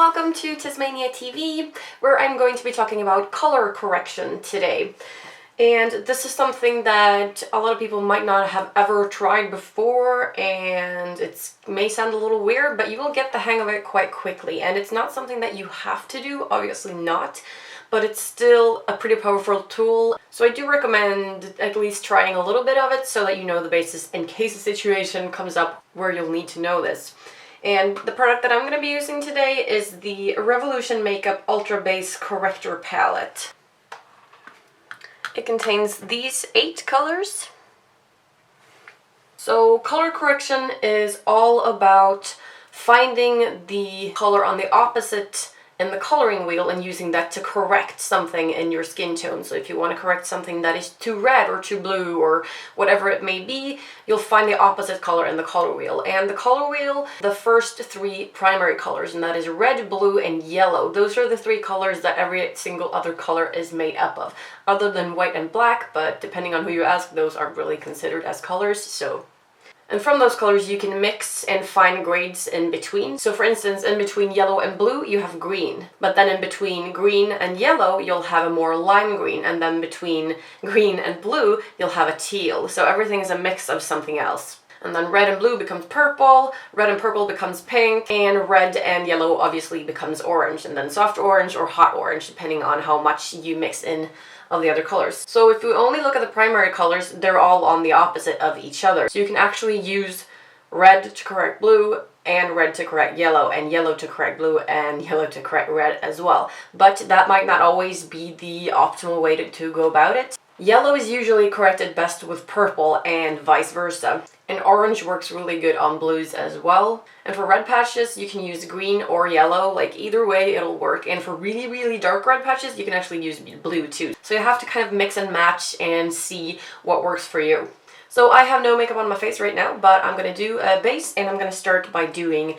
welcome to TezMania TV, where I'm going to be talking about color correction today. And this is something that a lot of people might not have ever tried before, and it may sound a little weird, but you will get the hang of it quite quickly. And it's not something that you have to do, obviously not, but it's still a pretty powerful tool. So I do recommend at least trying a little bit of it so that you know the basis in case a situation comes up where you'll need to know this. And the product that I'm going to be using today is the Revolution Makeup Ultra Base Corrector Palette. It contains these 8 colors. So color correction is all about finding the color on the opposite in the coloring wheel and using that to correct something in your skin tone. So if you want to correct something that is too red or too blue or whatever it may be, you'll find the opposite color in the color wheel. And the color wheel, the first 3 primary colors, and that is red, blue, and yellow. Those are the 3 colors that every single other color is made up of, other than white and black, but depending on who you ask, those aren't really considered as colors. And from those colors you can mix and find grades in between. So for instance, in between yellow and blue you have green, but then in between green and yellow you'll have a more lime green, and then between green and blue you'll have a teal. So everything is a mix of something else. And then red and blue becomes purple, red and purple becomes pink, and red and yellow obviously becomes orange, and then soft orange or hot orange depending on how much you mix in of the other colors. So if we only look at the primary colors, they're all on the opposite of each other. So you can actually use red to correct blue, and red to correct yellow, and yellow to correct blue, and yellow to correct red as well. But that might not always be the optimal way to go about it. Yellow is usually corrected best with purple and vice versa. And orange works really good on blues as well. And for red patches, you can use green or yellow, like either way it'll work. And for really, really dark red patches, you can actually use blue too. So you have to kind of mix and match and see what works for you. So I have no makeup on my face right now, but I'm gonna do a base, and I'm gonna start by doing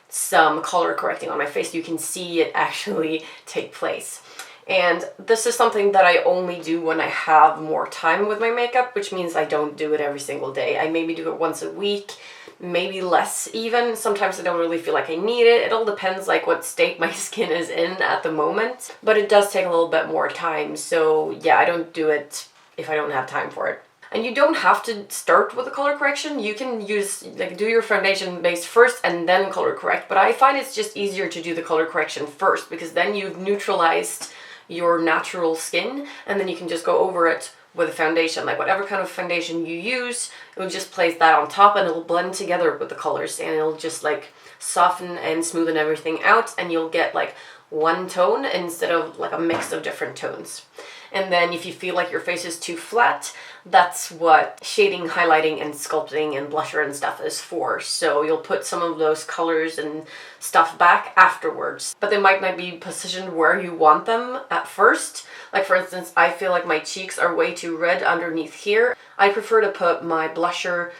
some color correcting on my face so you can see it actually take place. And this is something that I only do when I have more time with my makeup, which means I don't do it every single day. I maybe do it once a week, maybe less even. Sometimes I don't really feel like I need it. It all depends like what state my skin is in at the moment. But it does take a little bit more time. So yeah, I don't do it if I don't have time for it. And you don't have to start with a color correction. You can do your foundation base first and then color correct. But I find it's just easier to do the color correction first, because then you've neutralized your natural skin, and then you can just go over it with a foundation. Like whatever kind of foundation you use, it will just place that on top and it'll blend together with the colors, and it'll just like soften and smoothen everything out, and you'll get like one tone instead of like a mix of different tones. And then if you feel like your face is too flat, that's what shading, highlighting, and sculpting and blusher and stuff is for. So you'll put some of those colors and stuff back afterwards, but they might not be positioned where you want them at first. Like for instance, I feel like my cheeks are way too red underneath here. I prefer to put my blusher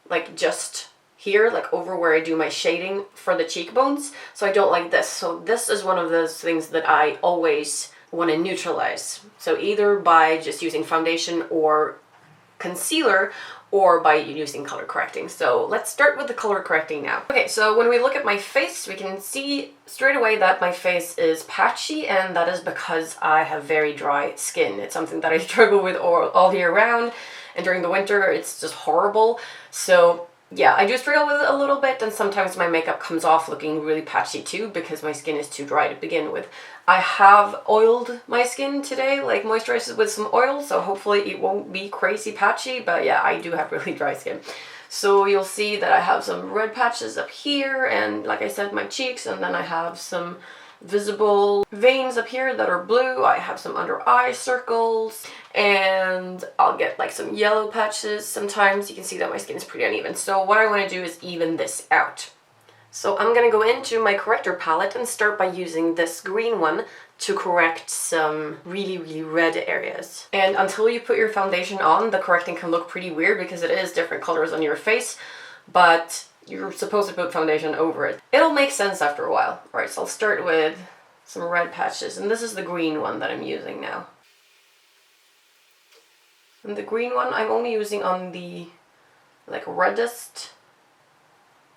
like just here, like over where I do my shading for the cheekbones. So I don't like this. So this is one of those things that I always want to neutralize. So either by just using foundation or concealer, or by using color correcting. So let's start with the color correcting now. Okay, so when we look at my face, we can see straight away that my face is patchy, and that is because I have very dry skin. It's something that I struggle with all year round, and during the winter it's just horrible. So yeah, I do struggle with it a little bit, and sometimes my makeup comes off looking really patchy too because my skin is too dry to begin with. I have oiled my skin today, like moisturized it with some oil, so hopefully it won't be crazy patchy, but yeah, I do have really dry skin. So you'll see that I have some red patches up here, and like I said, my cheeks, and then I have some visible veins up here that are blue. I have some under eye circles, and I'll get like some yellow patches sometimes. You can see that my skin is pretty uneven. So what I want to do is even this out. So I'm gonna go into my corrector palette and start by using this green one to correct some really, really red areas. And until you put your foundation on, the correcting can look pretty weird because it is different colors on your face, but you're supposed to put foundation over it. It'll make sense after a while. All right, so I'll start with some red patches, and this is the green one that I'm using now. And the green one I'm only using on the like reddest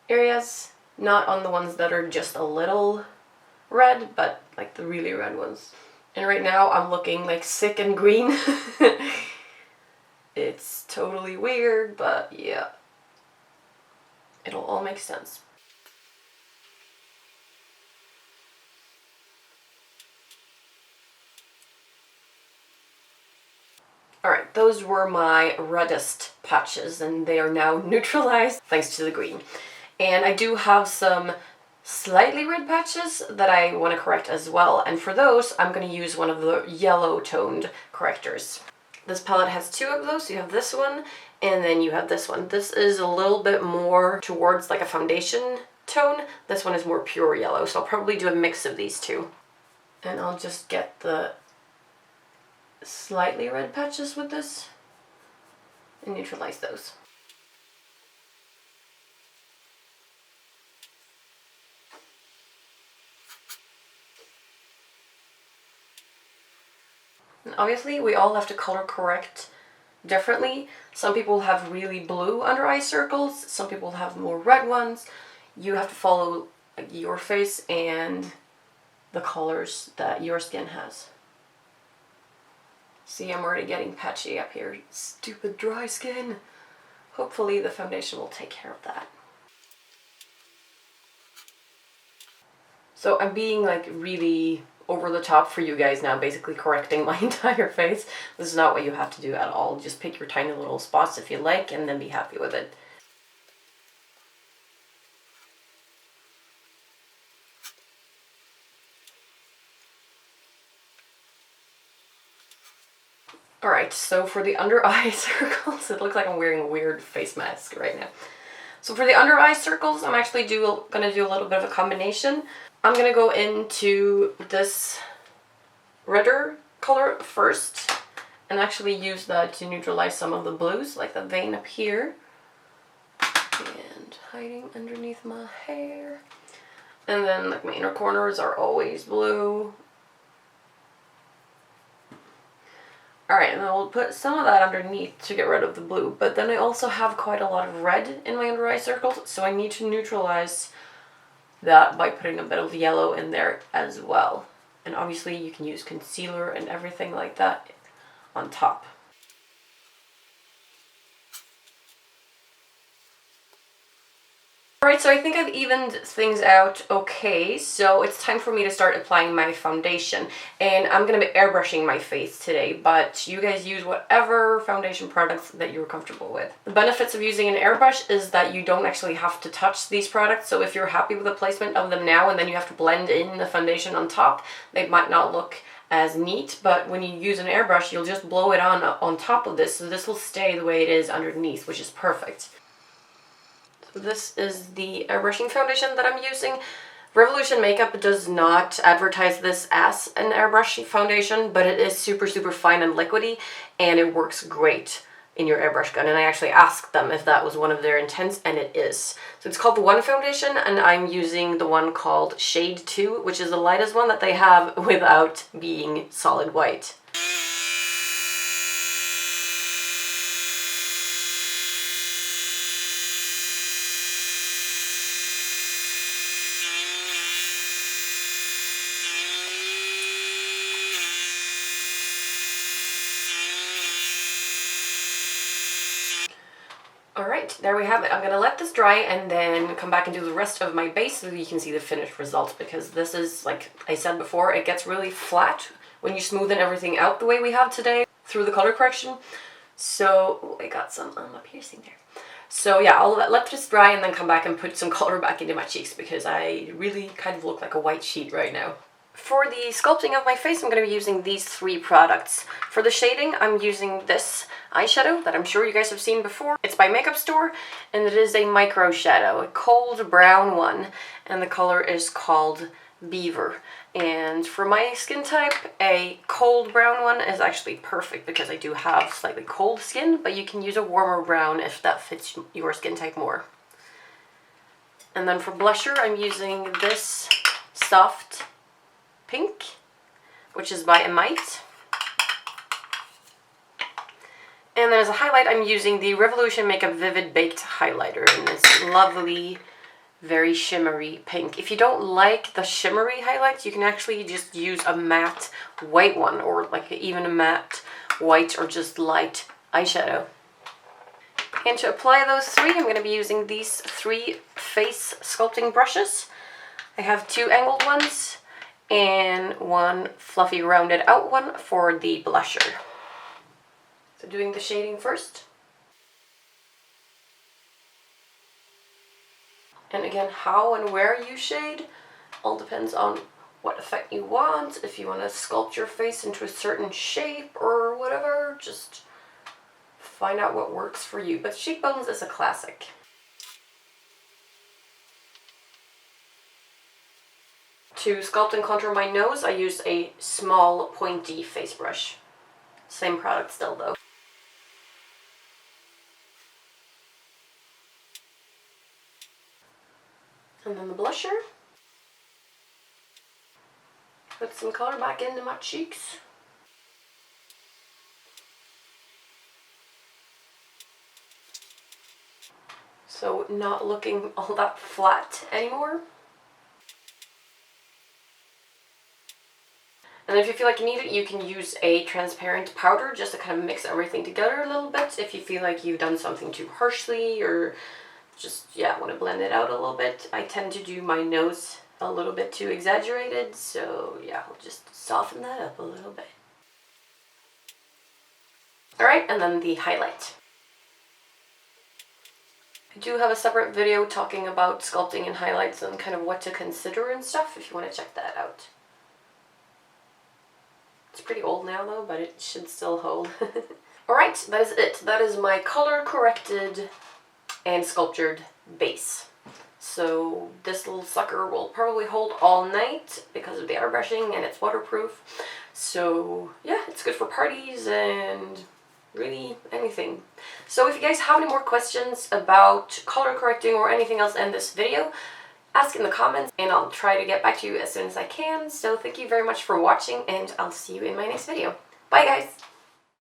areas, not on the ones that are just a little red, but like the really red ones. And right now I'm looking like sick and green. It's totally weird, but yeah, it'll all make sense. Alright, those were my reddest patches, and they are now neutralized thanks to the green. And I do have some slightly red patches that I want to correct as well, and for those I'm going to use one of the yellow toned correctors. This palette has two of those. You have this one and then you have this one. This is a little bit more towards like a foundation tone. This one is more pure yellow, so I'll probably do a mix of these two. And I'll just get the slightly red patches with this and neutralize those. And obviously we all have to color correct differently. Some people have really blue under eye circles, some people have more red ones. You have to follow your face and the colors that your skin has. See, I'm already getting patchy up here. Stupid dry skin. Hopefully the foundation will take care of that. So I'm being like really over the top for you guys now, basically correcting my entire face. This is not what you have to do at all. Just pick your tiny little spots if you like and then be happy with it. Alright, so for the under eye circles, it looks like I'm wearing a weird face mask right now. So for the under eye circles, I'm actually gonna do a little bit of a combination. I'm gonna go into this redder color first and actually use that to neutralize some of the blues, like the vein up here. And hiding underneath my hair. And then like my inner corners are always blue. Alright, and I'll put some of that underneath to get rid of the blue, but then I also have quite a lot of red in my under eye circles, so I need to neutralize that by putting a bit of yellow in there as well. And obviously you can use concealer and everything like that on top. Alright, so I think I've evened things out okay, so it's time for me to start applying my foundation. And I'm going to be airbrushing my face today, but you guys use whatever foundation products that you're comfortable with. The benefits of using an airbrush is that you don't actually have to touch these products, so if you're happy with the placement of them now and then you have to blend in the foundation on top, they might not look as neat, but when you use an airbrush, you'll just blow it on top of this, so this will stay the way it is underneath, which is perfect. This is the airbrushing foundation that I'm using. Revolution Makeup does not advertise this as an airbrush foundation, but it is super fine and liquidy, and it works great in your airbrush gun. And I actually asked them if that was one of their intents, and it is. So it's called the One Foundation, and I'm using the one called Shade 2, which is the lightest one that they have without being solid white. Alright, there we have it. I'm going to let this dry and then come back and do the rest of my base so that you can see the finished result, because this is, like I said before, it gets really flat when you smoothen everything out the way we have today through the color correction. So, I got some on my piercing there. So yeah, I'll let this dry and then come back and put some color back into my cheeks because I really kind of look like a white sheet right now. For the sculpting of my face, I'm going to be using these three products. For the shading, I'm using this eyeshadow that I'm sure you guys have seen before. It's by Makeup Store, and it is a micro shadow, a cold brown one, and the color is called Beaver. And for my skin type, a cold brown one is actually perfect because I do have slightly cold skin, but you can use a warmer brown if that fits your skin type more. And then for blusher, I'm using this soft pink, which is by Amite. And then as a highlight, I'm using the Revolution Makeup Vivid Baked Highlighter in this lovely very shimmery pink. If you don't like the shimmery highlights, you can actually just use a matte white one, or like even a matte white or just light eyeshadow. And to apply those three, I'm going to be using these 3 face sculpting brushes. I have 2 angled ones and 1 fluffy rounded out one for the blusher. So doing the shading first. And again, how and where you shade all depends on what effect you want. If you want to sculpt your face into a certain shape or whatever, just find out what works for you. But cheekbones is a classic. To sculpt and contour my nose, I used a small pointy face brush. Same product still though. And then the blusher. Put some color back into my cheeks. So not looking all that flat anymore. And if you feel like you need it, you can use a transparent powder just to kind of mix everything together a little bit if you feel like you've done something too harshly or just, yeah, want to blend it out a little bit. I tend to do my nose a little bit too exaggerated, so yeah, I'll just soften that up a little bit. Alright, and then the highlight. I do have a separate video talking about sculpting and highlights and kind of what to consider and stuff if you want to check that out. It's pretty old now though, but it should still hold. Alright, that is it. That is my color corrected and sculptured base. So this little sucker will probably hold all night because of the airbrushing and it's waterproof. So yeah, it's good for parties and really anything. So if you guys have any more questions about color correcting or anything else in this video, ask in the comments and I'll try to get back to you as soon as I can. So thank you very much for watching and I'll see you in my next video. Bye guys!